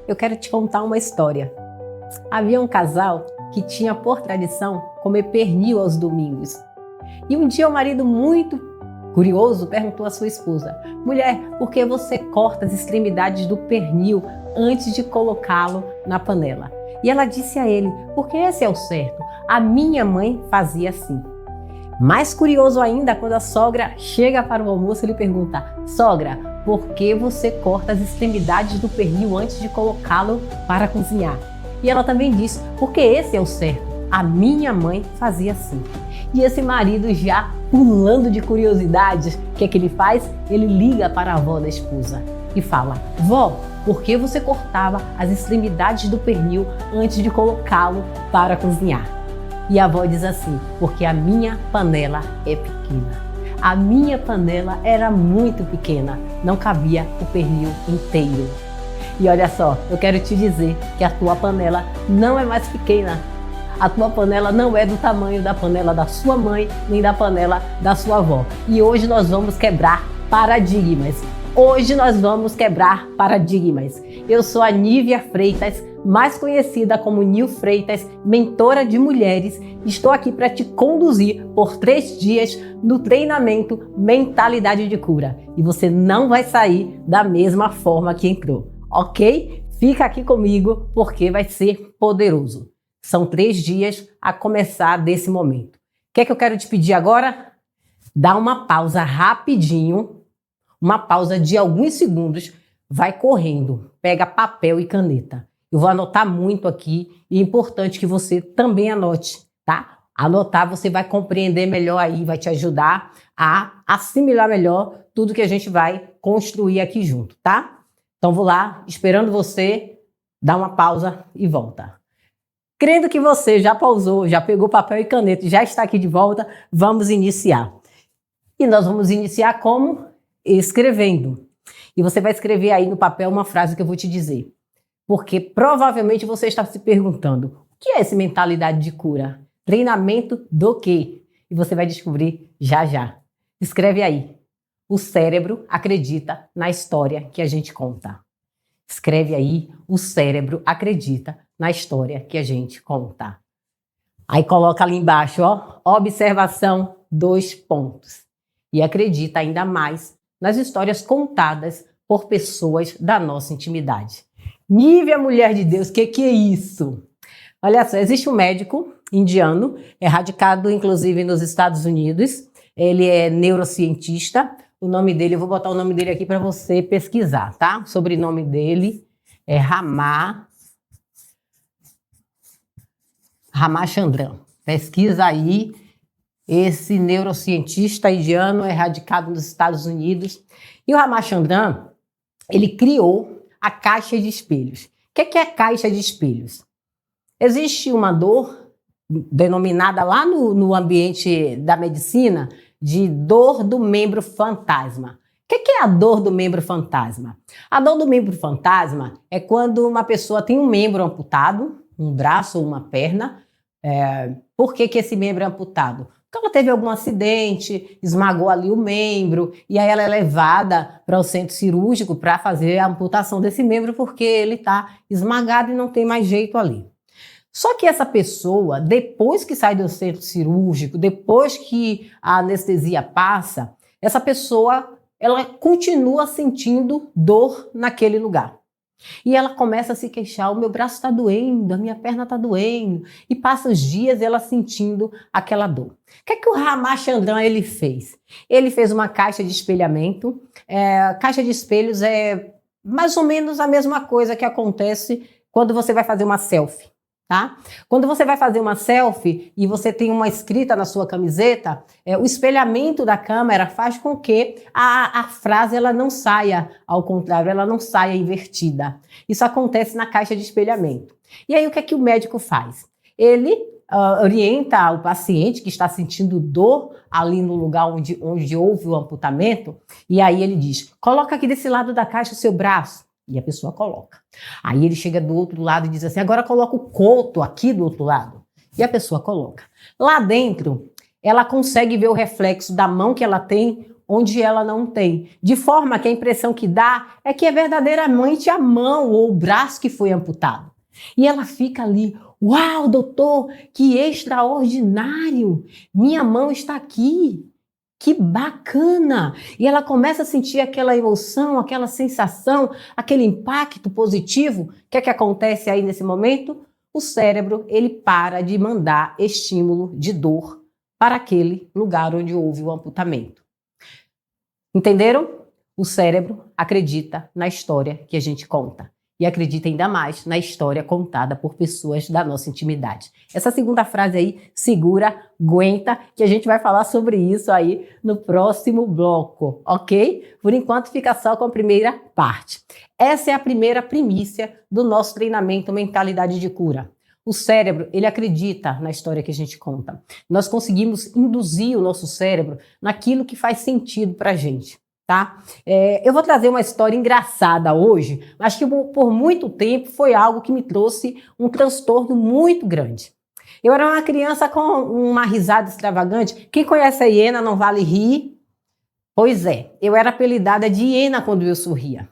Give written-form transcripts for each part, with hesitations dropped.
Eu quero te contar uma história. Havia um casal que tinha por tradição comer pernil aos domingos. E um dia o marido, muito curioso, perguntou à sua esposa: mulher, por que você corta as extremidades do pernil antes de colocá-lo na panela? E ela disse a ele: porque esse é o certo. A minha mãe fazia assim. Mais curioso ainda, quando a sogra chega para o almoço, ele pergunta: sogra, por que você corta as extremidades do pernil antes de colocá-lo para cozinhar? E ela também diz: porque esse é o certo. A minha mãe fazia assim. E esse marido, já pulando de curiosidade, o que é que ele faz? Ele liga para a avó da esposa e fala: vó, por que você cortava as extremidades do pernil antes de colocá-lo para cozinhar? E a avó diz assim: porque a minha panela é pequena. A minha panela era muito pequena, não cabia o pernil inteiro. E olha só, eu quero te dizer que a tua panela não é mais pequena. A tua panela não é do tamanho da panela da sua mãe, nem da panela da sua avó. E hoje nós vamos quebrar paradigmas. Hoje nós vamos quebrar paradigmas. Eu sou a Nívia Freitas, mais conhecida como Nil Freitas, mentora de mulheres. Estou aqui para te conduzir por 3 dias no treinamento Mentalidade de Cura. E você não vai sair da mesma forma que entrou, ok? Fica aqui comigo porque vai ser poderoso. São 3 dias a começar desse momento. O que é que eu quero te pedir agora? Dá uma pausa rapidinho, uma pausa de alguns segundos, vai correndo, pega papel e caneta. Eu vou anotar muito aqui e é importante que você também anote, tá? Anotar você vai compreender melhor aí, vai te ajudar a assimilar melhor tudo que a gente vai construir aqui junto, tá? Então vou lá, esperando você, dá uma pausa e volta. Crendo que você já pausou, já pegou papel e caneta, já está aqui de volta, vamos iniciar. E nós vamos iniciar como? Escrevendo. E você vai escrever aí no papel uma frase que eu vou te dizer. Porque provavelmente você está se perguntando: o que é essa mentalidade de cura? Treinamento do quê? E você vai descobrir já já. Escreve aí: o cérebro acredita na história que a gente conta. Escreve aí: o cérebro acredita na história que a gente conta. Aí coloca ali embaixo, ó, observação, 2 pontos. E acredita ainda mais nas histórias contadas por pessoas da nossa intimidade. Nívia, mulher de Deus, o que é isso? Olha só, existe um médico indiano, radicado inclusive nos Estados Unidos. Ele é neurocientista. O nome dele, eu vou botar o nome dele aqui para você pesquisar, tá? O sobrenome dele é Ramachandran. Pesquisa aí. Esse neurocientista indiano é radicado nos Estados Unidos. E o Ramachandran, ele criou a caixa de espelhos. O que é a caixa de espelhos? Existe uma dor denominada lá no ambiente da medicina de dor do membro fantasma. O que é a dor do membro fantasma? A dor do membro fantasma é quando uma pessoa tem um membro amputado, um braço ou uma perna. Por que esse membro é amputado? Porque ela teve algum acidente, esmagou ali o membro, e aí ela é levada para o centro cirúrgico para fazer a amputação desse membro porque ele está esmagado e não tem mais jeito ali. Só que essa pessoa, depois que sai do centro cirúrgico, depois que a anestesia passa, essa pessoa ela continua sentindo dor naquele lugar. E ela começa a se queixar: o meu braço está doendo, a minha perna está doendo. E passa os dias ela sentindo aquela dor. O que o Ramachandran ele fez? Ele fez uma caixa de espelhamento. Caixa de espelhos é mais ou menos a mesma coisa que acontece quando você vai fazer uma selfie. Tá? Quando você vai fazer uma selfie e você tem uma escrita na sua camiseta, o espelhamento da câmera faz com que a frase ela não saia ao contrário, ela não saia invertida. Isso acontece na caixa de espelhamento. E aí o que o médico faz? Ele orienta o paciente que está sentindo dor ali no lugar onde houve o amputamento, e aí ele diz: coloca aqui desse lado da caixa o seu braço. E a pessoa coloca. Aí ele chega do outro lado e diz assim: agora coloca o coto aqui do outro lado. E a pessoa coloca. Lá dentro, ela consegue ver o reflexo da mão que ela tem onde ela não tem. De forma que a impressão que dá é que é verdadeiramente a mão ou o braço que foi amputado. E ela fica ali, uau, doutor, que extraordinário! Minha mão está aqui. Que bacana! E ela começa a sentir aquela emoção, aquela sensação, aquele impacto positivo. O que é que acontece aí nesse momento? O cérebro, ele para de mandar estímulo de dor para aquele lugar onde houve o amputamento. Entenderam? O cérebro acredita na história que a gente conta. E acredita ainda mais na história contada por pessoas da nossa intimidade. Essa segunda frase aí, segura, aguenta, que a gente vai falar sobre isso aí no próximo bloco, ok? Por enquanto fica só com a primeira parte. Essa é a primeira primícia do nosso treinamento Mentalidade de Cura. O cérebro, ele acredita na história que a gente conta. Nós conseguimos induzir o nosso cérebro naquilo que faz sentido pra gente. Tá? Eu vou trazer uma história engraçada hoje, mas que por muito tempo foi algo que me trouxe um transtorno muito grande. Eu era uma criança com uma risada extravagante. Quem conhece a hiena não vale rir? Pois é, eu era apelidada de hiena quando eu sorria.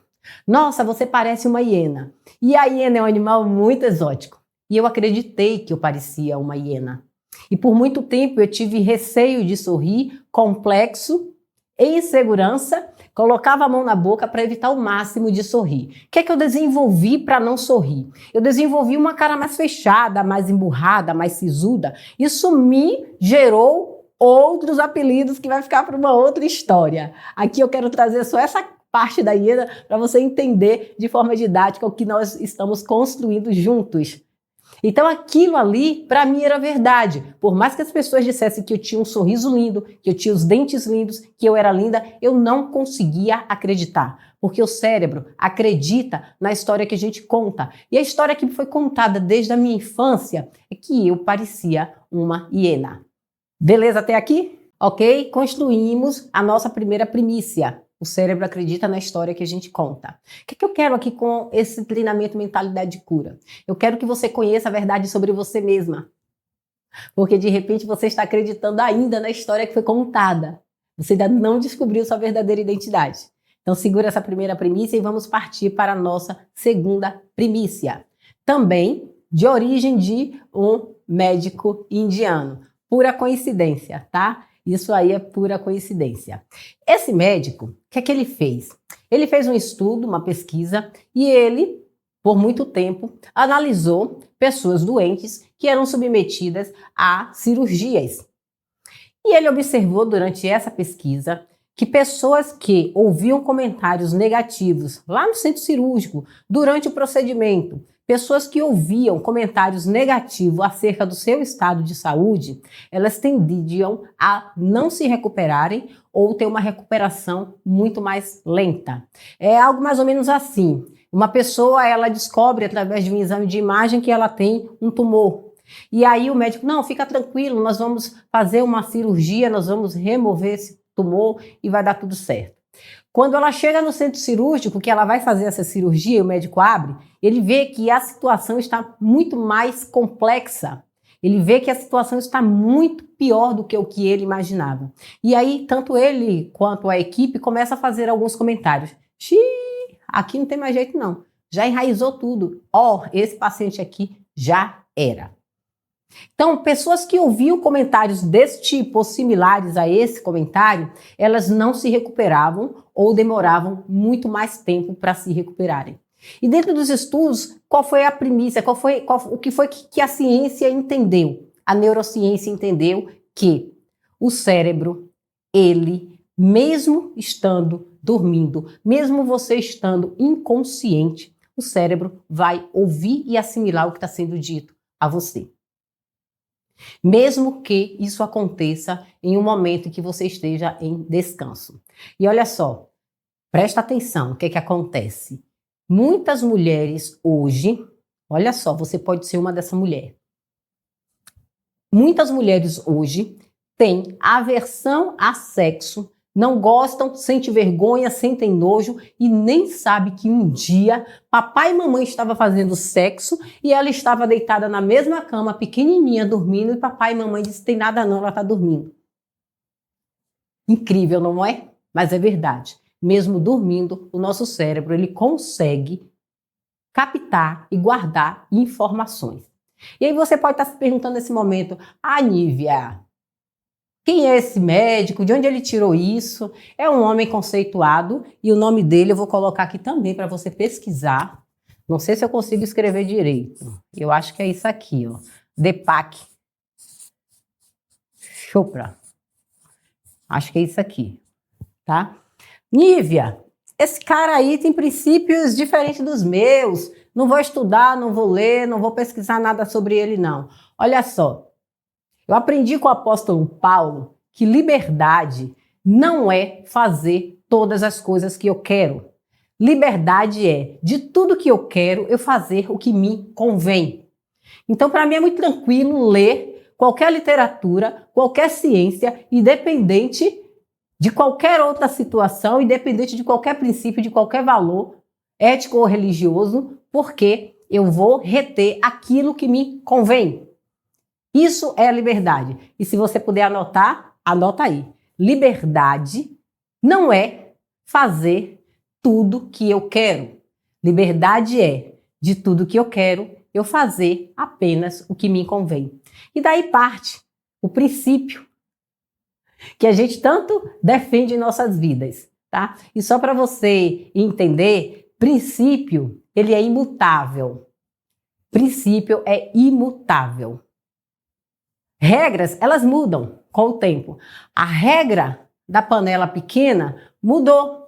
Nossa, você parece uma hiena. E a hiena é um animal muito exótico. E eu acreditei que eu parecia uma hiena. E por muito tempo eu tive receio de sorrir, complexo, em insegurança, colocava a mão na boca para evitar o máximo de sorrir. O que é que eu desenvolvi para não sorrir? Eu desenvolvi uma cara mais fechada, mais emburrada, mais sisuda. Isso me gerou outros apelidos que vai ficar para uma outra história. Aqui eu quero trazer só essa parte da hiena para você entender de forma didática o que nós estamos construindo juntos. Então aquilo ali, para mim, era verdade. Por mais que as pessoas dissessem que eu tinha um sorriso lindo, que eu tinha os dentes lindos, que eu era linda, eu não conseguia acreditar. Porque o cérebro acredita na história que a gente conta. E a história que foi contada desde a minha infância é que eu parecia uma hiena. Beleza até aqui? Ok? Construímos a nossa primeira primícia. O cérebro acredita na história que a gente conta. O que eu quero aqui com esse treinamento Mentalidade de Cura? Eu quero que você conheça a verdade sobre você mesma. Porque de repente você está acreditando ainda na história que foi contada. Você ainda não descobriu sua verdadeira identidade. Então segura essa primeira primícia e vamos partir para a nossa segunda primícia. Também de origem de um médico indiano. Pura coincidência, tá? Isso aí é pura coincidência. Esse médico, o que é que ele fez? Ele fez um estudo, uma pesquisa, e ele, por muito tempo, analisou pessoas doentes que eram submetidas a cirurgias. E ele observou durante essa pesquisa que pessoas que ouviam comentários negativos lá no centro cirúrgico, durante o procedimento, pessoas que ouviam comentários negativos acerca do seu estado de saúde, elas tendiam a não se recuperarem ou ter uma recuperação muito mais lenta. É algo mais ou menos assim. Uma pessoa, ela descobre através de um exame de imagem que ela tem um tumor. E aí o médico, não, fica tranquilo, nós vamos fazer uma cirurgia, nós vamos remover esse tumor e vai dar tudo certo. Quando ela chega no centro cirúrgico, que ela vai fazer essa cirurgia e o médico abre, ele vê que a situação está muito mais complexa. Ele vê que a situação está muito pior do que o que ele imaginava. E aí, tanto ele quanto a equipe começa a fazer alguns comentários. Xiii, aqui não tem mais jeito não. Já enraizou tudo. Esse paciente aqui já era. Então, pessoas que ouviam comentários desse tipo ou similares a esse comentário, elas não se recuperavam ou demoravam muito mais tempo para se recuperarem. E dentro dos estudos, qual foi a primícia, o que foi que a ciência entendeu? A neurociência entendeu que o cérebro, ele, mesmo estando dormindo, mesmo você estando inconsciente, o cérebro vai ouvir e assimilar o que está sendo dito a você. Mesmo que isso aconteça em um momento em que você esteja em descanso. E olha só, presta atenção, o que é que acontece? Muitas mulheres hoje, olha só, você pode ser uma dessa mulher. Muitas mulheres hoje têm aversão a sexo, não gostam, sentem vergonha, sentem nojo e nem sabem que um dia papai e mamãe estavam fazendo sexo e ela estava deitada na mesma cama, pequenininha, dormindo, e papai e mamãe disseram, tem nada não, ela está dormindo. Incrível, não é? mas é verdade. Mesmo dormindo, o nosso cérebro ele consegue captar e guardar informações. E aí você pode estar se perguntando nesse momento, Nívia, quem é esse médico? De onde ele tirou isso? É um homem conceituado e o nome dele eu vou colocar aqui também para você pesquisar. Não sei se eu consigo escrever direito. Eu acho que é isso aqui, ó. Deepak Chopra. Acho que é isso aqui, tá? Nívia, esse cara aí tem princípios diferentes dos meus. Não vou estudar, não vou ler, não vou pesquisar nada sobre ele, não. Olha só, eu aprendi com o apóstolo Paulo que liberdade não é fazer todas as coisas que eu quero. Liberdade é, de tudo que eu quero, eu fazer o que me convém. Então, para mim é muito tranquilo ler qualquer literatura, qualquer ciência, independente de qualquer outra situação, independente de qualquer princípio, de qualquer valor ético ou religioso, porque eu vou reter aquilo que me convém. Isso é a liberdade. E se você puder anotar, anota aí. Liberdade não é fazer tudo que eu quero. Liberdade é, de tudo que eu quero, eu fazer apenas o que me convém. E daí parte o princípio que a gente tanto defende em nossas vidas, tá? E só para você entender, princípio, ele é imutável. Princípio é imutável. Regras, elas mudam com o tempo. A regra da panela pequena mudou.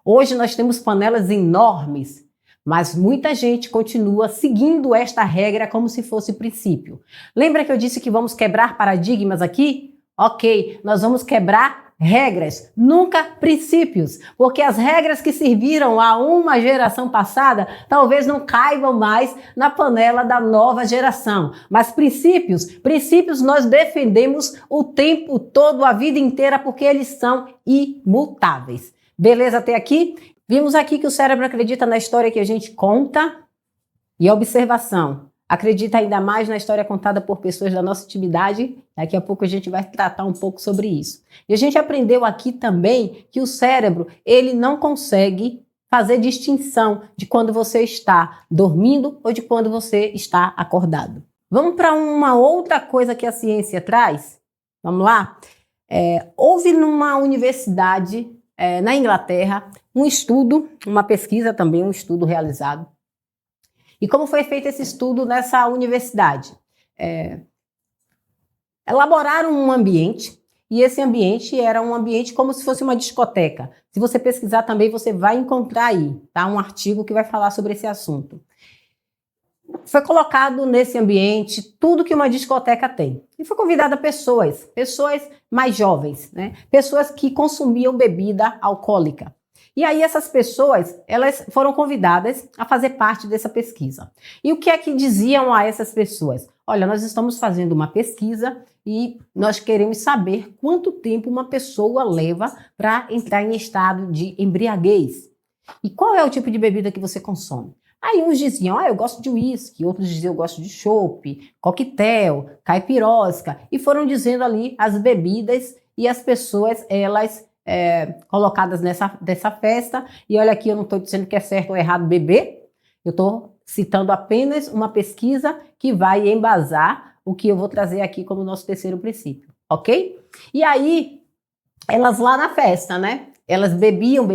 Hoje nós temos panelas enormes, mas muita gente continua seguindo esta regra como se fosse princípio. Lembra que eu disse que vamos quebrar paradigmas aqui? Ok, nós vamos quebrar regras, nunca princípios, porque as regras que serviram a uma geração passada talvez não caibam mais na panela da nova geração. Mas princípios nós defendemos o tempo todo, a vida inteira, porque eles são imutáveis. Beleza até aqui? Vimos aqui que o cérebro acredita na história que a gente conta e observação. Acredita ainda mais na história contada por pessoas da nossa intimidade. Daqui a pouco a gente vai tratar um pouco sobre isso. E a gente aprendeu aqui também que o cérebro, ele não consegue fazer distinção de quando você está dormindo ou de quando você está acordado. Vamos para uma outra coisa que a ciência traz? Vamos lá? Houve numa universidade na Inglaterra um estudo, uma pesquisa também, um estudo realizado. E como foi feito esse estudo nessa universidade? Elaboraram um ambiente, e esse ambiente era um ambiente como se fosse uma discoteca. Se você pesquisar também, você vai encontrar aí, tá? Um artigo que vai falar sobre esse assunto. Foi colocado nesse ambiente tudo que uma discoteca tem. E foi convidada pessoas mais jovens, né? Pessoas que consumiam bebida alcoólica. E aí essas pessoas, elas foram convidadas a fazer parte dessa pesquisa. E o que é que diziam a essas pessoas? Olha, nós estamos fazendo uma pesquisa e nós queremos saber quanto tempo uma pessoa leva para entrar em estado de embriaguez. E qual é o tipo de bebida que você consome? Aí uns diziam, eu gosto de uísque, outros diziam, eu gosto de chopp, coquetel, caipirosca, e foram dizendo ali as bebidas e as pessoas, elas colocadas dessa festa. E olha aqui, eu não estou dizendo que é certo ou errado beber, eu estou citando apenas uma pesquisa que vai embasar o que eu vou trazer aqui como nosso terceiro princípio, ok? E aí, elas lá na festa, né? Elas bebiam,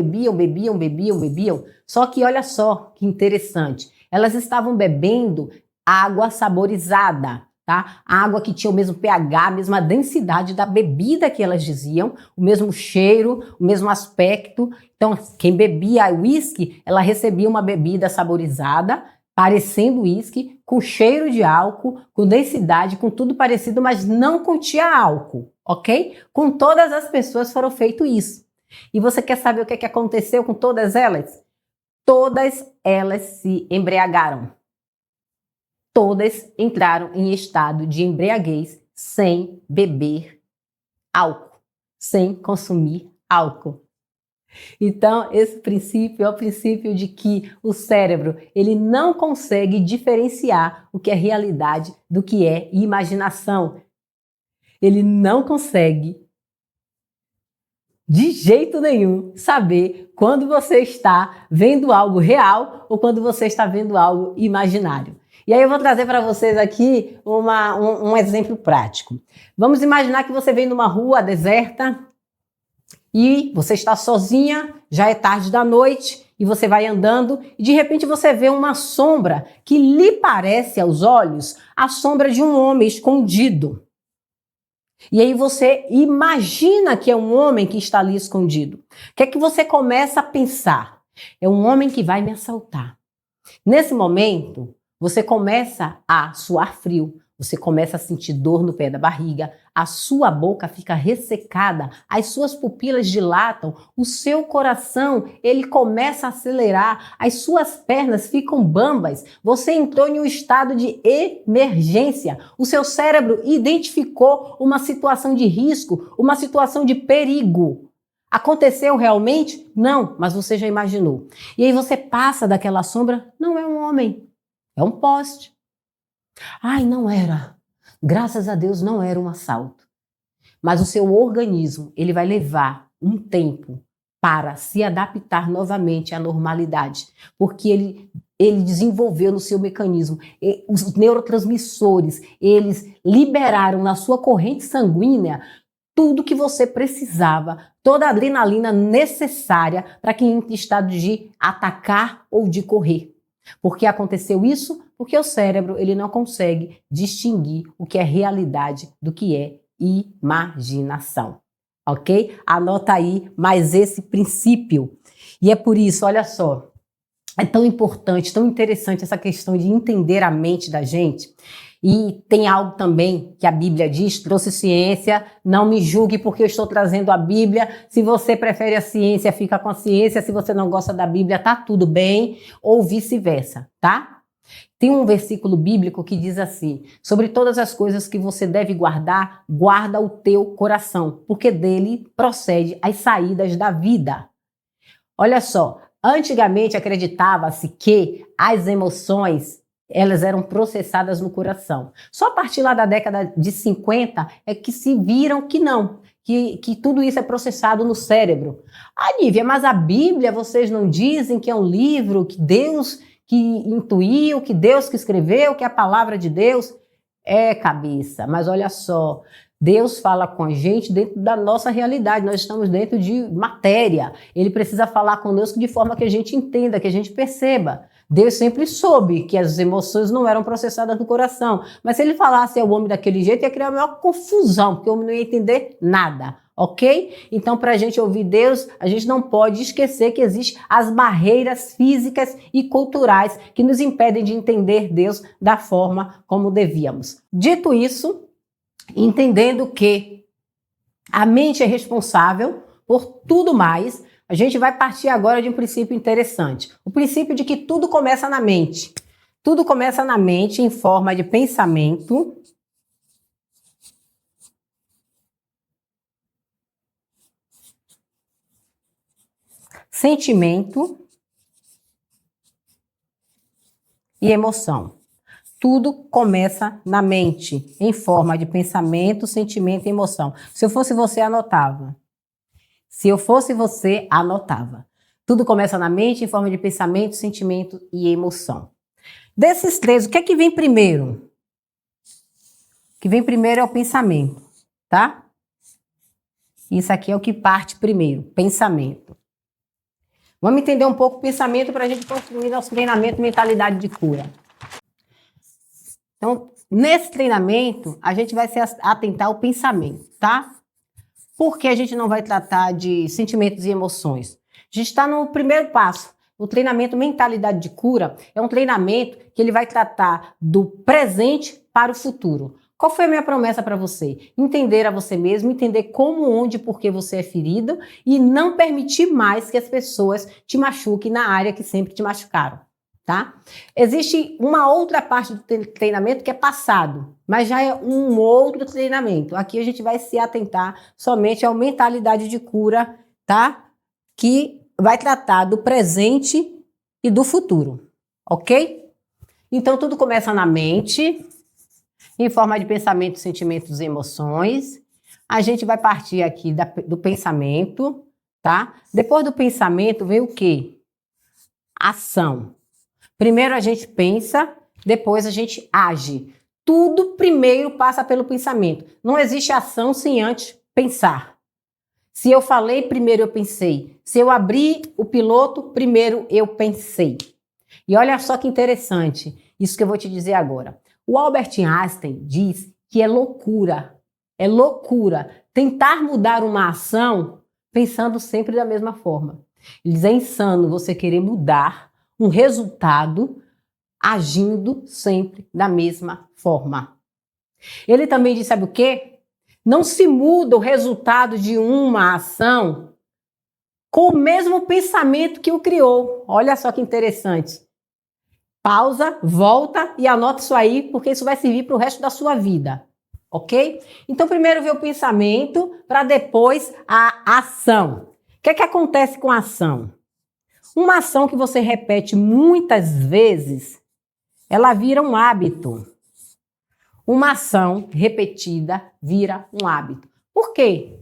só que olha só que interessante, elas estavam bebendo água saborizada, tá? Água que tinha o mesmo pH, a mesma densidade da bebida que elas diziam, o mesmo cheiro, o mesmo aspecto. Então, quem bebia uísque, ela recebia uma bebida saborizada, parecendo uísque, com cheiro de álcool, com densidade, com tudo parecido, mas não continha álcool, ok? Com todas as pessoas foram feito isso. E você quer saber o que aconteceu com todas elas? Todas elas se embriagaram. Todas entraram em estado de embriaguez sem beber álcool, sem consumir álcool. Então, esse princípio é o princípio de que o cérebro, ele não consegue diferenciar o que é realidade do que é imaginação. Ele não consegue de jeito nenhum saber quando você está vendo algo real ou quando você está vendo algo imaginário. E aí eu vou trazer para vocês aqui um exemplo prático. Vamos imaginar que você vem numa rua deserta e você está sozinha, já é tarde da noite, e você vai andando e de repente você vê uma sombra que lhe parece aos olhos a sombra de um homem escondido. E aí você imagina que é um homem que está ali escondido. O que é que você começa a pensar? É um homem que vai me assaltar. Nesse momento, você começa a suar frio, você começa a sentir dor no pé da barriga, a sua boca fica ressecada, as suas pupilas dilatam, o seu coração, ele começa a acelerar, as suas pernas ficam bambas, você entrou em um estado de emergência, o seu cérebro identificou uma situação de risco, uma situação de perigo. Aconteceu realmente? Não, mas você já imaginou. E aí você passa daquela sombra, não é um homem, é um poste. Ai, não era. Graças a Deus não era um assalto. Mas o seu organismo, ele vai levar um tempo para se adaptar novamente à normalidade, porque ele desenvolveu no seu mecanismo, os neurotransmissores, eles liberaram na sua corrente sanguínea tudo que você precisava, toda a adrenalina necessária para que entre em estado de atacar ou de correr. Por que aconteceu isso? Porque o cérebro ele não consegue distinguir o que é realidade do que é imaginação. Ok? Anota aí mais esse princípio. E é por isso, olha só, é tão importante, tão interessante essa questão de entender a mente da gente. E tem algo também que a Bíblia diz, trouxe ciência, não me julgue porque eu estou trazendo a Bíblia. Se você prefere a ciência, fica com a ciência. Se você não gosta da Bíblia, tá tudo bem, ou vice-versa, tá? Tem um versículo bíblico que diz assim, sobre todas as coisas que você deve guardar, guarda o teu coração, porque dele procede as saídas da vida. Olha só, antigamente acreditava-se que as emoções elas eram processadas no coração. Só a partir lá da década de 50 é que se viram que não, que tudo isso é processado no cérebro. Ah, Nívia, mas a Bíblia, vocês não dizem que é um livro que Deus que intuiu, que Deus que escreveu, que é a palavra de Deus? É, cabeça, mas olha só, Deus fala com a gente dentro da nossa realidade, nós estamos dentro de matéria. Ele precisa falar conosco de forma que a gente entenda, que a gente perceba. Deus sempre soube que as emoções não eram processadas no coração, mas se ele falasse ao homem daquele jeito, ia criar a maior confusão, porque o homem não ia entender nada, ok? Então, para a gente ouvir Deus, a gente não pode esquecer que existem as barreiras físicas e culturais que nos impedem de entender Deus da forma como devíamos. Dito isso, entendendo que a mente é responsável por tudo mais, a gente vai partir agora de um princípio interessante. O princípio de que tudo começa na mente. Tudo começa na mente em forma de pensamento, sentimento e emoção. Tudo começa na mente, em forma de pensamento, sentimento e emoção. Se eu fosse você, anotava. Se eu fosse você, anotava. Tudo começa na mente, em forma de pensamento, sentimento e emoção. Desses três, o que é que vem primeiro? O que vem primeiro é o pensamento, tá? Isso aqui é o que parte primeiro, pensamento. Vamos entender um pouco o pensamento para a gente construir nosso treinamento Mentalidade de Cura. Então, nesse treinamento, a gente vai se atentar ao pensamento, tá? Por que a gente não vai tratar de sentimentos e emoções? A gente está no primeiro passo. O treinamento Mentalidade de Cura é um treinamento que ele vai tratar do presente para o futuro. Qual foi a minha promessa para você? Entender a você mesmo, entender como, onde e por que você é ferido e não permitir mais que as pessoas te machuquem na área que sempre te machucaram, tá? Existe uma outra parte do treinamento que é passado, mas já é um outro treinamento. Aqui a gente vai se atentar somente à mentalidade de cura, tá? Que vai tratar do presente e do futuro, ok? Então tudo começa na mente, em forma de pensamentos, sentimentos e emoções. A gente vai partir aqui do pensamento, tá? Depois do pensamento vem o quê? Ação. Primeiro a gente pensa, depois a gente age. Tudo primeiro passa pelo pensamento. Não existe ação sem antes pensar. Se eu falei, primeiro eu pensei. Se eu abri o piloto, primeiro eu pensei. E olha só que interessante, isso que eu vou te dizer agora. O Albert Einstein diz que é loucura tentar mudar uma ação pensando sempre da mesma forma. Ele diz, é insano você querer mudar um resultado agindo sempre da mesma forma. Ele também diz, sabe o quê? Não se muda o resultado de uma ação com o mesmo pensamento que o criou. Olha só que interessante. Pausa, volta e anota isso aí, porque isso vai servir para o resto da sua vida. Ok? Então, primeiro vem o pensamento, para depois a ação. O que é que acontece com a ação? Uma ação que você repete muitas vezes, ela vira um hábito. Uma ação repetida vira um hábito. Por quê?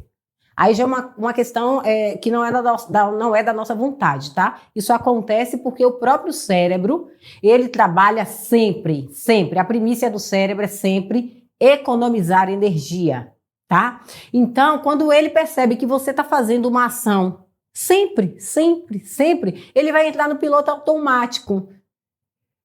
Aí já é uma questão que não é da nossa vontade, tá? Isso acontece porque o próprio cérebro, ele trabalha sempre. A primícia do cérebro é sempre economizar energia, tá? Então, quando ele percebe que você está fazendo uma ação sempre, ele vai entrar no piloto automático.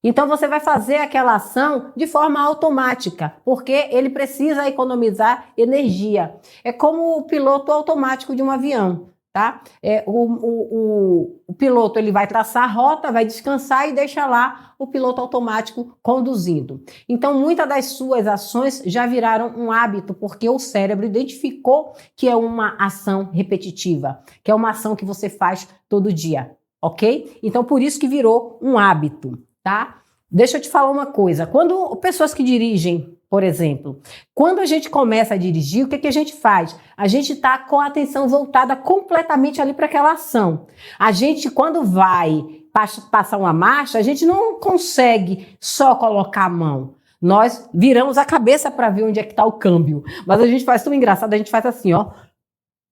Então, você vai fazer aquela ação de forma automática, porque ele precisa economizar energia. É como o piloto automático de um avião, tá? O piloto ele vai traçar a rota, vai descansar e deixa lá o piloto automático conduzindo. Então, muitas das suas ações já viraram um hábito, porque o cérebro identificou que é uma ação repetitiva, que é uma ação que você faz todo dia, ok? Então, por isso que virou um hábito. Tá? Deixa eu te falar uma coisa. Quando pessoas que dirigem, por exemplo, quando a gente começa a dirigir, o que a gente faz? A gente está com a atenção voltada completamente ali para aquela ação. A gente, quando vai passar uma marcha, a gente não consegue só colocar a mão. Nós viramos a cabeça para ver onde é que está o câmbio. Mas a gente faz tão engraçado, a gente faz assim, ó,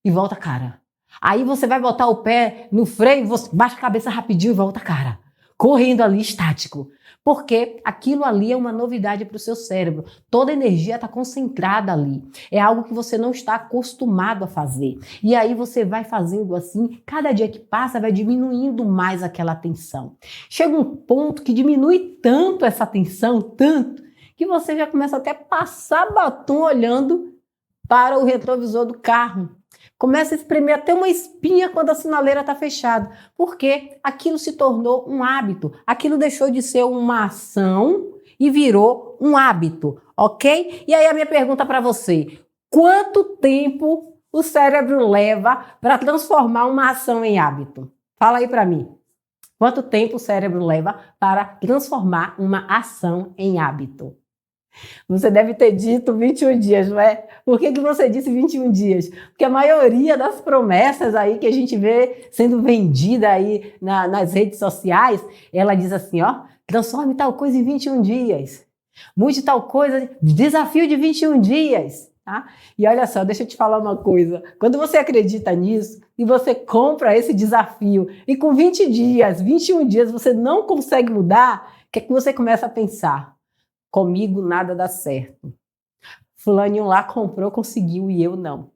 e volta a cara. Aí você vai botar o pé no freio, você baixa a cabeça rapidinho e volta a cara. Correndo ali estático, porque aquilo ali é uma novidade para o seu cérebro. Toda a energia está concentrada ali. É algo que você não está acostumado a fazer. E aí você vai fazendo assim, cada dia que passa vai diminuindo mais aquela tensão. Chega um ponto que diminui tanto essa tensão, tanto, que você já começa até a passar batom olhando para o retrovisor do carro. Começa a espremer até uma espinha quando a sinaleira está fechada, porque aquilo se tornou um hábito, aquilo deixou de ser uma ação e virou um hábito, ok? E aí a minha pergunta para você, quanto tempo o cérebro leva para transformar uma ação em hábito? Fala aí para mim, quanto tempo o cérebro leva para transformar uma ação em hábito? Você deve ter dito 21 dias, não é? Por que você disse 21 dias? Porque a maioria das promessas aí que a gente vê sendo vendida aí nas redes sociais, ela diz assim, ó, transforme tal coisa em 21 dias. Mude tal coisa, desafio de 21 dias. Tá? E olha só, deixa eu te falar uma coisa. Quando você acredita nisso e você compra esse desafio e com 20 dias, 21 dias você não consegue mudar, o que é que você começa a pensar? Comigo nada dá certo. Fulaninho lá comprou, conseguiu e eu não.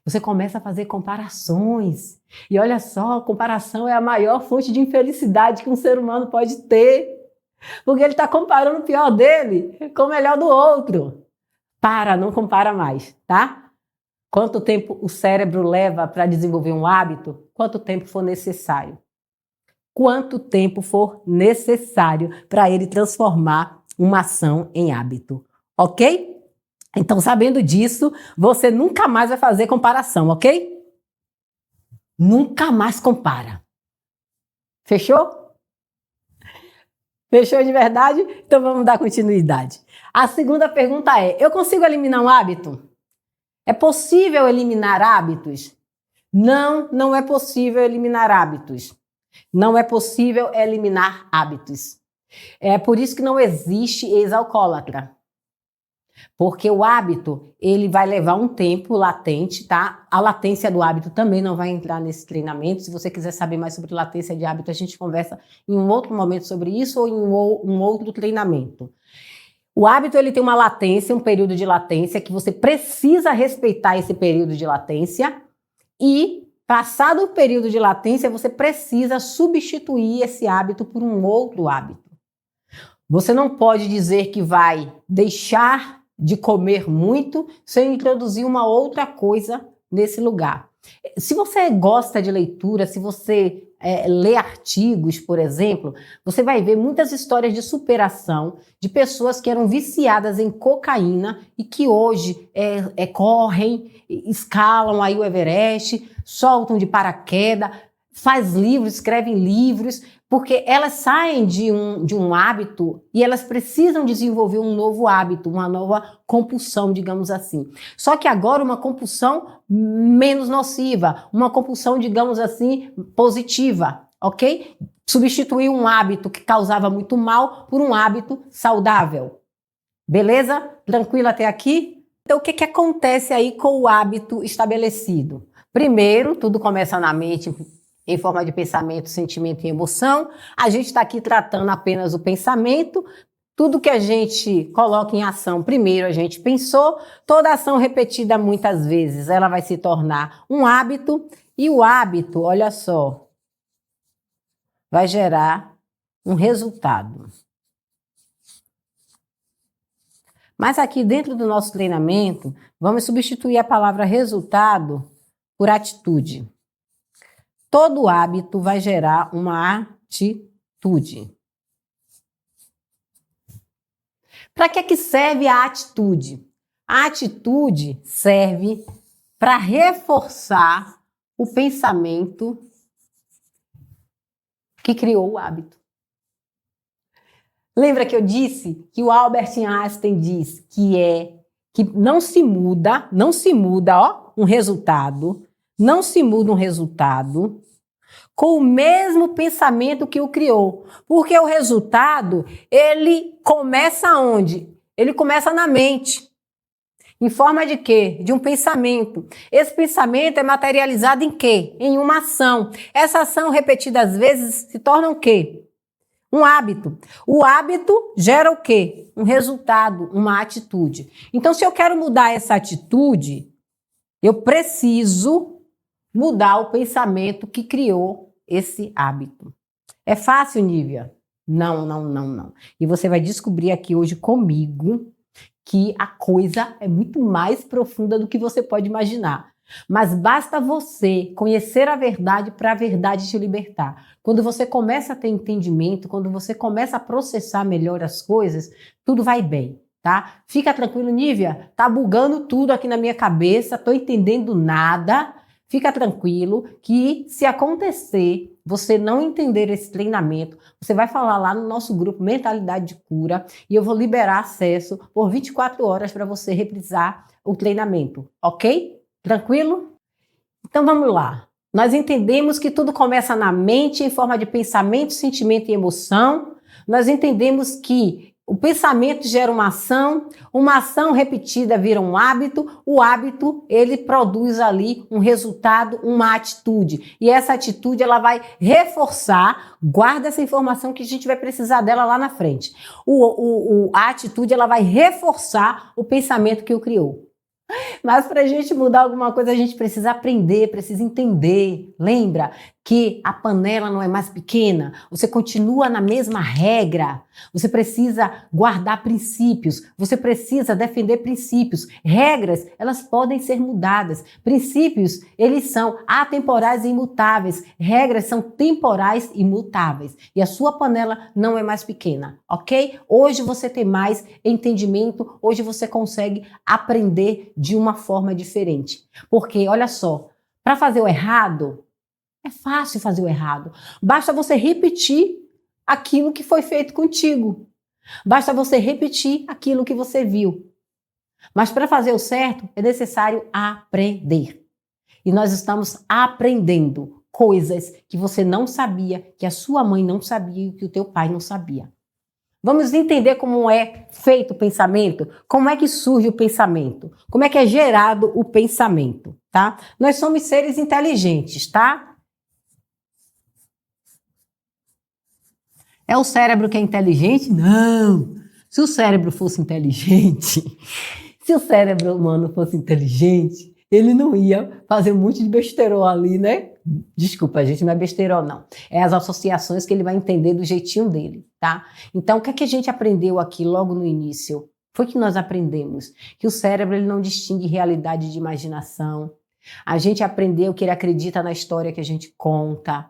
Você começa a fazer comparações. E olha só, comparação é a maior fonte de infelicidade que um ser humano pode ter. Porque ele está comparando o pior dele com o melhor do outro. Não compara mais, tá? Quanto tempo o cérebro leva para desenvolver um hábito? Quanto tempo for necessário? Quanto tempo for necessário para ele transformar uma ação em hábito, ok? Então, sabendo disso, você nunca mais vai fazer comparação, ok? Nunca mais compara. Fechou? Fechou de verdade? Então vamos dar continuidade. A segunda pergunta é, eu consigo eliminar um hábito? É possível eliminar hábitos? Não, não é possível eliminar hábitos. Não é possível eliminar hábitos. É por isso que não existe ex-alcoólatra. Porque o hábito, ele vai levar um tempo latente, tá? A latência do hábito também não vai entrar nesse treinamento. Se você quiser saber mais sobre latência de hábito, a gente conversa em um outro momento sobre isso ou em um outro treinamento. O hábito, ele tem uma latência, um período de latência, que você precisa respeitar esse período de latência e, passado o período de latência, você precisa substituir esse hábito por um outro hábito. Você não pode dizer que vai deixar de comer muito sem introduzir uma outra coisa nesse lugar. Se você gosta de leitura, se você lê artigos, por exemplo, você vai ver muitas histórias de superação de pessoas que eram viciadas em cocaína e que hoje correm, escalam aí o Everest, soltam de paraquedas, faz livros, escrevem livros, porque elas saem de um hábito e elas precisam desenvolver um novo hábito, uma nova compulsão, digamos assim. Só que agora uma compulsão menos nociva, uma compulsão, digamos assim, positiva, ok? Substituir um hábito que causava muito mal por um hábito saudável. Beleza? Tranquilo até aqui? Então, o que acontece aí com o hábito estabelecido? Primeiro, tudo começa na mente, em forma de pensamento, sentimento e emoção. A gente está aqui tratando apenas o pensamento. Tudo que a gente coloca em ação, primeiro a gente pensou, toda ação repetida muitas vezes, ela vai se tornar um hábito, e o hábito, olha só, vai gerar um resultado. Mas aqui dentro do nosso treinamento, vamos substituir a palavra resultado por atitude. Todo hábito vai gerar uma atitude. Para que serve a atitude? A atitude serve para reforçar o pensamento que criou o hábito. Lembra que eu disse que o Albert Einstein diz que não se muda, um resultado. Não se muda um resultado com o mesmo pensamento que o criou. Porque o resultado, ele começa onde? Ele começa na mente. Em forma de quê? De um pensamento. Esse pensamento é materializado em quê? Em uma ação. Essa ação repetidas vezes se torna o quê? Um hábito. O hábito gera o quê? Um resultado, uma atitude. Então, se eu quero mudar essa atitude, eu preciso mudar o pensamento que criou esse hábito. É fácil, Nívia? Não. E você vai descobrir aqui hoje comigo que a coisa é muito mais profunda do que você pode imaginar. Mas basta você conhecer a verdade para a verdade te libertar. Quando você começa a ter entendimento, quando você começa a processar melhor as coisas, tudo vai bem, tá? Fica tranquilo, Nívia, tá bugando tudo aqui na minha cabeça, tô entendendo nada. Fica tranquilo que se acontecer, você não entender esse treinamento, você vai falar lá no nosso grupo Mentalidade de Cura e eu vou liberar acesso por 24 horas para você reprisar o treinamento, ok? Tranquilo? Então vamos lá. Nós entendemos que tudo começa na mente em forma de pensamento, sentimento e emoção. Nós entendemos que o pensamento gera uma ação repetida vira um hábito, o hábito, ele produz ali um resultado, uma atitude. E essa atitude, ela vai reforçar, guarda essa informação que a gente vai precisar dela lá na frente. A atitude, ela vai reforçar o pensamento que o criou. Mas para a gente mudar alguma coisa, a gente precisa aprender, precisa entender. Lembra que a panela não é mais pequena, você continua na mesma regra. Você precisa guardar princípios, você precisa defender princípios. Regras, elas podem ser mudadas. Princípios, eles são atemporais e imutáveis. Regras são temporais e mutáveis. E a sua panela não é mais pequena, ok? Hoje você tem mais entendimento, hoje você consegue aprender de uma forma diferente. Porque, olha só, para fazer o errado, é fácil fazer o errado. Basta você repetir aquilo que foi feito contigo. Basta você repetir aquilo que você viu. Mas para fazer o certo, é necessário aprender. E nós estamos aprendendo coisas que você não sabia, que a sua mãe não sabia e que o teu pai não sabia. Vamos entender como é feito o pensamento, como é que surge o pensamento, como é que é gerado o pensamento, tá? Nós somos seres inteligentes, tá? É o cérebro que é inteligente? Não! Se o cérebro fosse inteligente, se o cérebro humano fosse inteligente, ele não ia fazer um monte de besterol ali, né? Desculpa, gente, não é besterol, não. É as associações que ele vai entender do jeitinho dele, tá? Então, o que é que a gente aprendeu aqui logo no início? Foi que nós aprendemos que o cérebro ele não distingue realidade de imaginação. A gente aprendeu que ele acredita na história que a gente conta.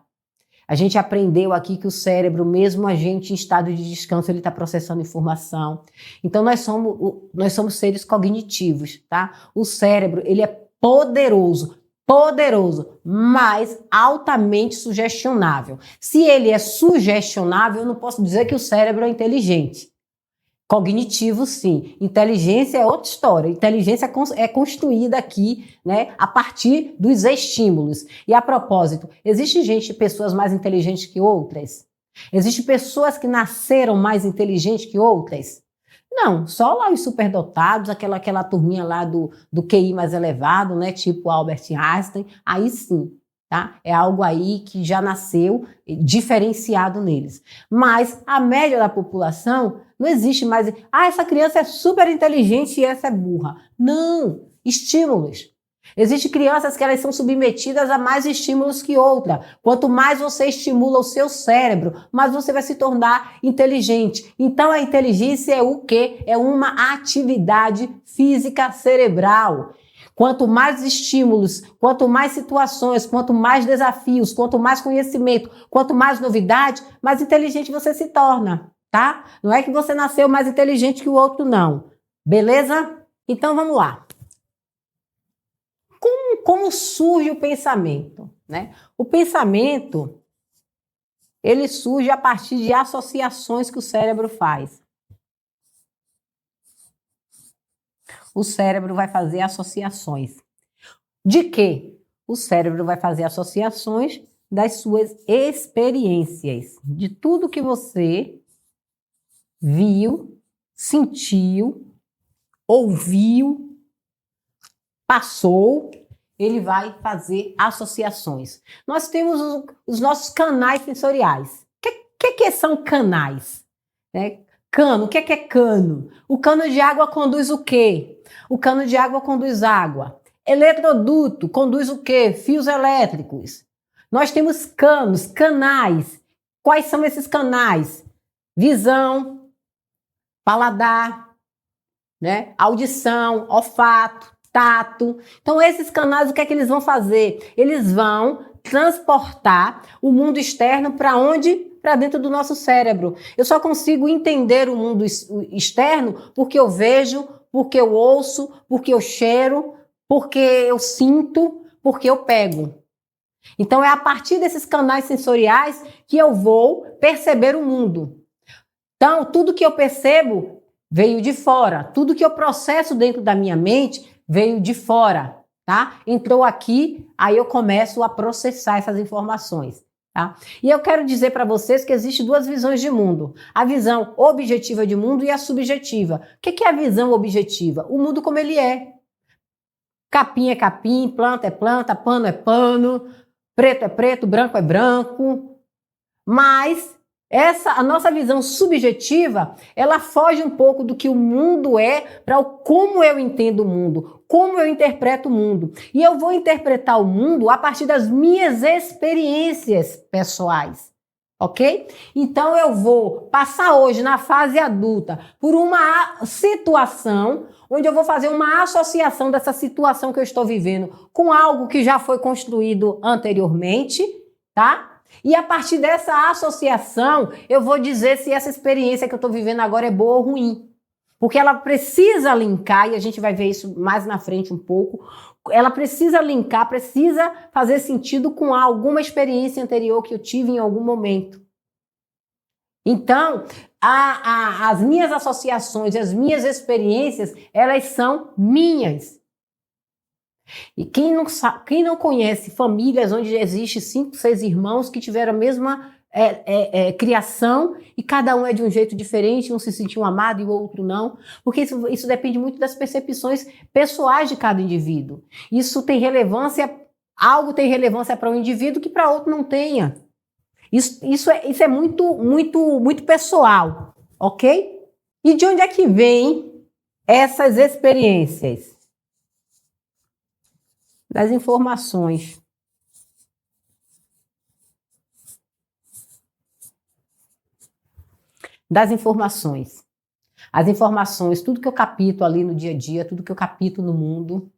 A gente aprendeu aqui que o cérebro, mesmo a gente em estado de descanso, ele está processando informação. Então, nós somos seres cognitivos, tá? O cérebro, ele é poderoso, mas altamente sugestionável. Se ele é sugestionável, eu não posso dizer que o cérebro é inteligente. Cognitivo, sim. Inteligência é outra história. Inteligência é construída aqui, né, a partir dos estímulos. E a propósito, existe pessoas mais inteligentes que outras? Existem pessoas que nasceram mais inteligentes que outras? Não, só lá os superdotados, aquela turminha lá do QI mais elevado, né, tipo Albert Einstein, aí sim. Tá? É algo aí que já nasceu diferenciado neles. Mas a média da população não existe mais. Essa criança é super inteligente e essa é burra. Não, estímulos. Existem crianças que elas são submetidas a mais estímulos que outra. Quanto mais você estimula o seu cérebro, mais você vai se tornar inteligente. Então a inteligência é o quê? É uma atividade física cerebral. Quanto mais estímulos, quanto mais situações, quanto mais desafios, quanto mais conhecimento, quanto mais novidade, mais inteligente você se torna, tá? Não é que você nasceu mais inteligente que o outro, não. Beleza? Então vamos lá. Como surge o pensamento, né? O pensamento, ele surge a partir de associações que o cérebro faz. O cérebro vai fazer associações. De quê? O cérebro vai fazer associações das suas experiências, de tudo que você viu, sentiu, ouviu, passou, ele vai fazer associações. Nós temos os nossos canais sensoriais. O que são canais? Cano, o que é cano? O cano de água conduz o quê? O cano de água conduz água. Eletroduto conduz o quê? Fios elétricos. Nós temos canos, canais. Quais são esses canais? Visão, paladar, né? Audição, olfato, tato. Então, esses canais, o que é que eles vão fazer? Eles vão transportar o mundo externo para onde? Para dentro do nosso cérebro. Eu só consigo entender o mundo externo porque eu vejo, porque eu ouço, porque eu cheiro, porque eu sinto, porque eu pego. Então, é a partir desses canais sensoriais que eu vou perceber o mundo. Então, tudo que eu percebo veio de fora. Tudo que eu processo dentro da minha mente veio de fora, tá? Entrou aqui, aí eu começo a processar essas informações. Tá? E eu quero dizer para vocês que existem duas visões de mundo. A visão objetiva de mundo e a subjetiva. O que é a visão objetiva? O mundo como ele é. Capim é capim, planta é planta, pano é pano, preto é preto, branco é branco. Mas a nossa visão subjetiva, ela foge um pouco do que o mundo é para como eu entendo o mundo, como eu interpreto o mundo. E eu vou interpretar o mundo a partir das minhas experiências pessoais, ok? Então eu vou passar hoje, na fase adulta, por uma situação onde eu vou fazer uma associação dessa situação que eu estou vivendo com algo que já foi construído anteriormente, tá? E a partir dessa associação, eu vou dizer se essa experiência que eu estou vivendo agora é boa ou ruim. Porque ela precisa linkar, e a gente vai ver isso mais na frente um pouco, ela precisa linkar, precisa fazer sentido com alguma experiência anterior que eu tive em algum momento. Então, as minhas associações, as minhas experiências, elas são minhas. E quem não conhece famílias onde existe 5, 6 irmãos que tiveram a mesma criação e cada um é de um jeito diferente, um se sentiu amado e o outro não, porque isso depende muito das percepções pessoais de cada indivíduo. Isso tem relevância, algo tem relevância para um indivíduo que para outro não tenha. Isso é muito pessoal, ok? E de onde é que vem essas experiências? Das informações. Das informações. As informações, tudo que eu capto ali no dia a dia, tudo que eu capto no mundo.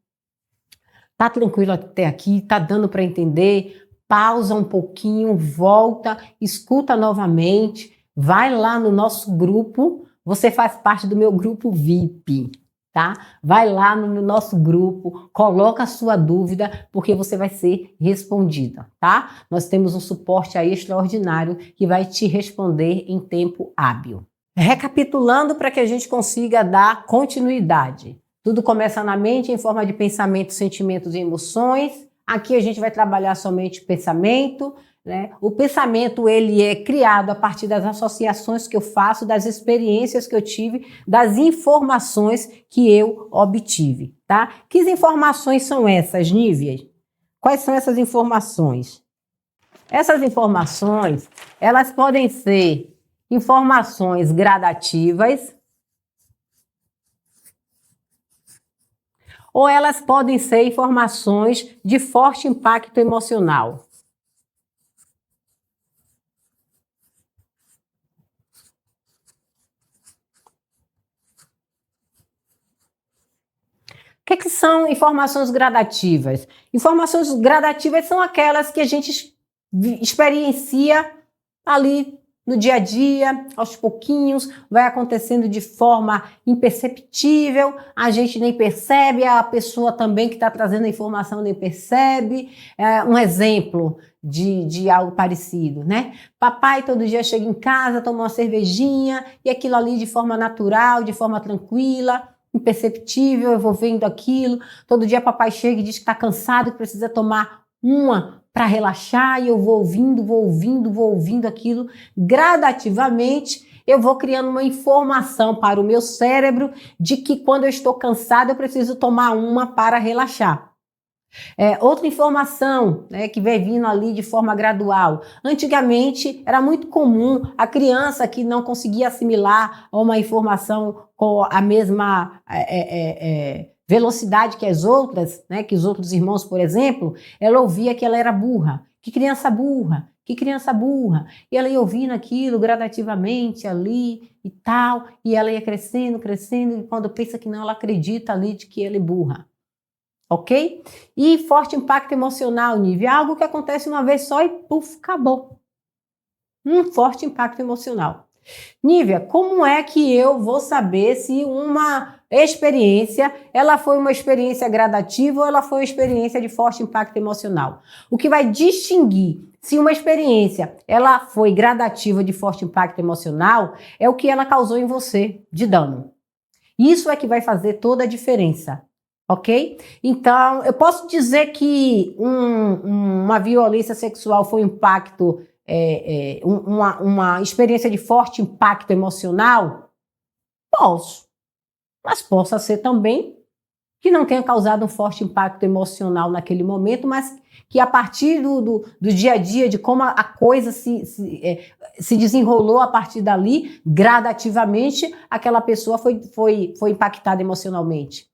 Tá tranquilo até aqui? Tá dando para entender? Pausa um pouquinho, volta, escuta novamente, vai lá no nosso grupo, você faz parte do meu grupo VIP, tá? Vai lá no nosso grupo, coloca a sua dúvida, porque você vai ser respondida, tá? Nós temos um suporte aí extraordinário que vai te responder em tempo hábil. Recapitulando para que a gente consiga dar continuidade. Tudo começa na mente em forma de pensamentos, sentimentos e emoções. Aqui a gente vai trabalhar somente pensamento, né? O pensamento ele é criado a partir das associações que eu faço, das experiências que eu tive, das informações que eu obtive, tá? Que informações são essas, Nívia? Quais são essas informações? Essas informações, elas podem ser informações gradativas, ou elas podem ser informações de forte impacto emocional. O que são informações gradativas? Informações gradativas são aquelas que a gente experiencia ali no dia a dia, aos pouquinhos, vai acontecendo de forma imperceptível, a gente nem percebe, a pessoa também que está trazendo a informação nem percebe. Um exemplo de algo parecido, né? Papai todo dia chega em casa, toma uma cervejinha, e aquilo ali de forma natural, de forma tranquila, imperceptível, eu vou vendo aquilo. Todo dia papai chega e diz que está cansado, que precisa tomar uma para relaxar, e eu vou ouvindo aquilo. Gradativamente, eu vou criando uma informação para o meu cérebro de que quando eu estou cansado, eu preciso tomar uma para relaxar. Outra informação, né, que vem vindo ali de forma gradual. Antigamente, era muito comum a criança que não conseguia assimilar uma informação com a mesma velocidade que as outras, né, que os outros irmãos, por exemplo, ela ouvia que ela era burra. Que criança burra, que criança burra. E ela ia ouvindo aquilo gradativamente ali e tal, e ela ia crescendo, e quando pensa que não, ela acredita ali de que ela é burra. Ok? E forte impacto emocional, Nívia, algo que acontece uma vez só e puf, acabou. Um forte impacto emocional. Nívia, como é que eu vou saber se uma experiência, ela foi uma experiência gradativa ou ela foi uma experiência de forte impacto emocional? O que vai distinguir se uma experiência ela foi gradativa de forte impacto emocional é o que ela causou em você de dano. Isso é que vai fazer toda a diferença. Ok? Então, eu posso dizer que uma violência sexual foi um impacto, uma experiência de forte impacto emocional? Posso. Mas possa ser também que não tenha causado um forte impacto emocional naquele momento, mas que a partir do dia a dia, de como a coisa se desenrolou a partir dali, gradativamente, aquela pessoa foi impactada emocionalmente.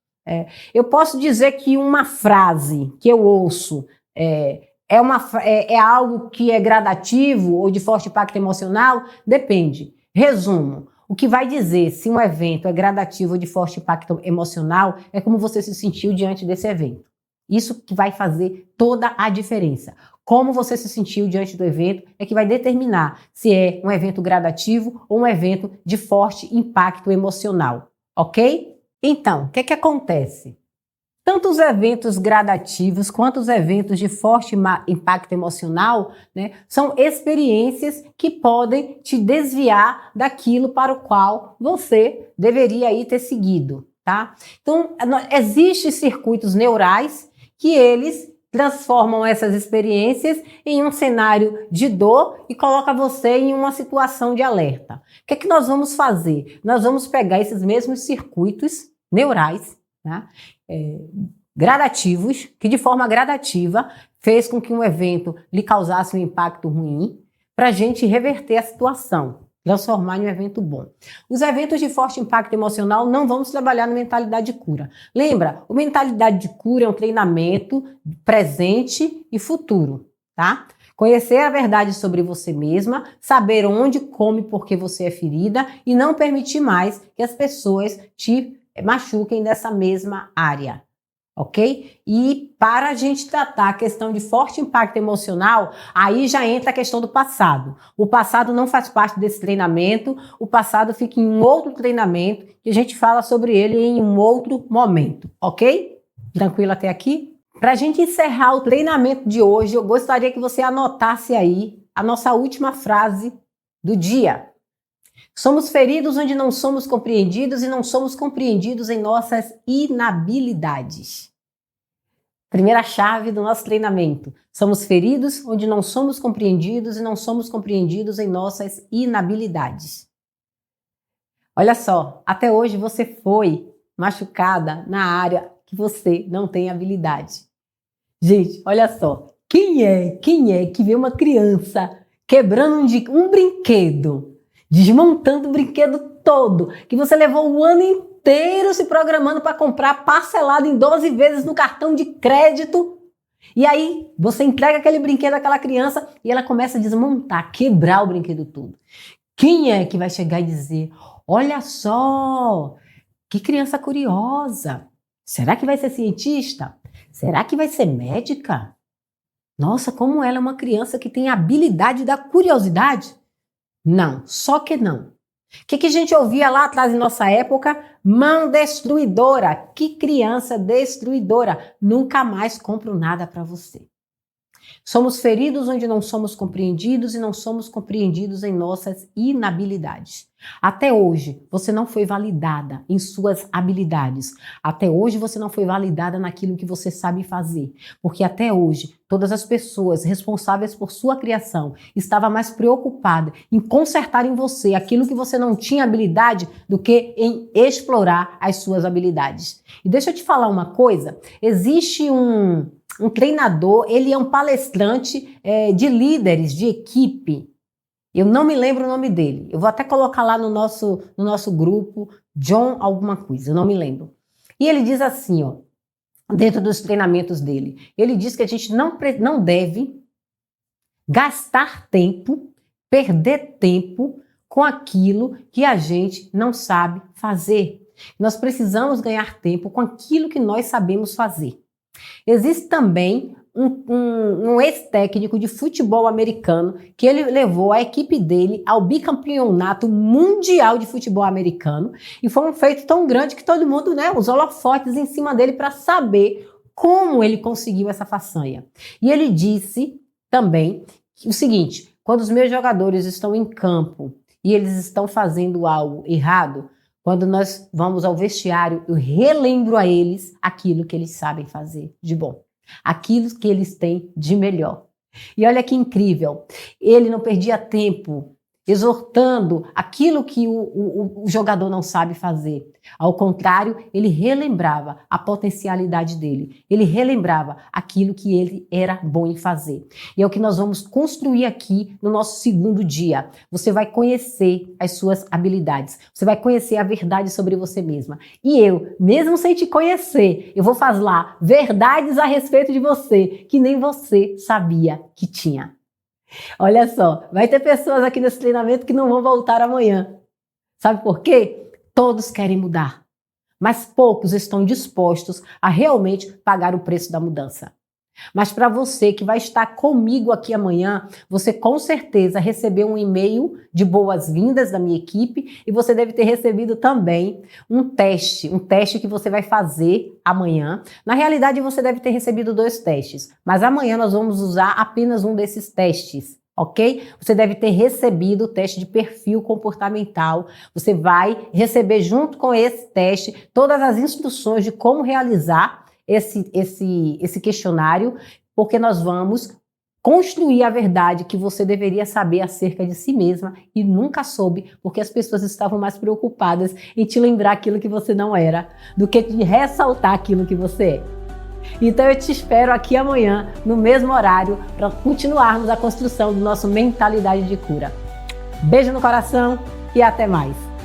Eu posso dizer que uma frase que eu ouço é algo que é gradativo ou de forte impacto emocional? Depende. Resumo. O que vai dizer se um evento é gradativo ou de forte impacto emocional é como você se sentiu diante desse evento. Isso que vai fazer toda a diferença. Como você se sentiu diante do evento é que vai determinar se é um evento gradativo ou um evento de forte impacto emocional. Ok? Então, o que acontece? Tanto os eventos gradativos quanto os eventos de forte impacto emocional, né, são experiências que podem te desviar daquilo para o qual você deveria aí ter seguido, tá? Então, existem circuitos neurais que eles transformam essas experiências em um cenário de dor e coloca você em uma situação de alerta. O que é que nós vamos fazer? Nós vamos pegar esses mesmos circuitos neurais, né, gradativos, que de forma gradativa fez com que um evento lhe causasse um impacto ruim, para a gente reverter a situação, transformar em um evento bom. Os eventos de forte impacto emocional não vamos trabalhar na mentalidade de cura. Lembra, o mentalidade de cura é um treinamento presente e futuro, tá? Conhecer a verdade sobre você mesma, saber onde, como e por que você é ferida e não permitir mais que as pessoas te machuquem dessa mesma área. Ok? E para a gente tratar a questão de forte impacto emocional, aí já entra a questão do passado. O passado não faz parte desse treinamento, o passado fica em um outro treinamento e a gente fala sobre ele em um outro momento, ok? Tranquilo até aqui? Para a gente encerrar o treinamento de hoje, eu gostaria que você anotasse aí a nossa última frase do dia. Somos feridos onde não somos compreendidos e não somos compreendidos em nossas inabilidades. Primeira chave do nosso treinamento. Somos feridos onde não somos compreendidos e não somos compreendidos em nossas inabilidades. Olha só, até hoje você foi machucada na área que você não tem habilidade. Gente, olha só, quem é que vê uma criança quebrando um brinquedo, desmontando o brinquedo todo, que você levou o ano inteiro se programando para comprar parcelado em 12 vezes no cartão de crédito, e aí você entrega aquele brinquedo àquela criança e ela começa a desmontar, quebrar o brinquedo todo. Quem é que vai chegar e dizer, olha só, que criança curiosa, será que vai ser cientista? Será que vai ser médica? Nossa, como ela é uma criança que tem a habilidade da curiosidade? Não, só que não. O que a gente ouvia lá atrás em nossa época? Mão destruidora. Que criança destruidora. Nunca mais compro nada para você. Somos feridos onde não somos compreendidos e não somos compreendidos em nossas inabilidades. Até hoje, você não foi validada em suas habilidades. Até hoje, você não foi validada naquilo que você sabe fazer. Porque até hoje, todas as pessoas responsáveis por sua criação estavam mais preocupadas em consertar em você aquilo que você não tinha habilidade do que em explorar as suas habilidades. E deixa eu te falar uma coisa, existe um treinador, ele é um palestrante de líderes, de equipe. Eu não me lembro o nome dele. Eu vou até colocar lá no nosso grupo, John alguma coisa, eu não me lembro. E ele diz assim, ó, dentro dos treinamentos dele, ele diz que a gente não deve gastar tempo, perder tempo com aquilo que a gente não sabe fazer. Nós precisamos ganhar tempo com aquilo que nós sabemos fazer. Existe também um ex-técnico de futebol americano que ele levou a equipe dele ao bicampeonato mundial de futebol americano e foi um feito tão grande que todo mundo, né, os holofotes em cima dele para saber como ele conseguiu essa façanha. E ele disse também o seguinte, quando os meus jogadores estão em campo e eles estão fazendo algo errado, quando nós vamos ao vestiário, eu relembro a eles aquilo que eles sabem fazer de bom. Aquilo que eles têm de melhor. E olha que incrível, ele não perdia tempo exortando aquilo que o jogador não sabe fazer. Ao contrário, ele relembrava a potencialidade dele. Ele relembrava aquilo que ele era bom em fazer. E é o que nós vamos construir aqui no nosso segundo dia. Você vai conhecer as suas habilidades. Você vai conhecer a verdade sobre você mesma. E eu, mesmo sem te conhecer, eu vou falar verdades a respeito de você que nem você sabia que tinha. Olha só, vai ter pessoas aqui nesse treinamento que não vão voltar amanhã. Sabe por quê? Todos querem mudar, mas poucos estão dispostos a realmente pagar o preço da mudança. Mas para você que vai estar comigo aqui amanhã, você com certeza recebeu um e-mail de boas-vindas da minha equipe e você deve ter recebido também um teste que você vai fazer amanhã. Na realidade, você deve ter recebido 2 testes, mas amanhã nós vamos usar apenas um desses testes. Ok? Você deve ter recebido o teste de perfil comportamental. Você vai receber junto com esse teste todas as instruções de como realizar esse questionário, porque nós vamos construir a verdade que você deveria saber acerca de si mesma e nunca soube, porque as pessoas estavam mais preocupadas em te lembrar aquilo que você não era, do que de ressaltar aquilo que você é. Então eu te espero aqui amanhã, no mesmo horário, para continuarmos a construção do nosso Mentalidade de Cura. Beijo no coração e até mais!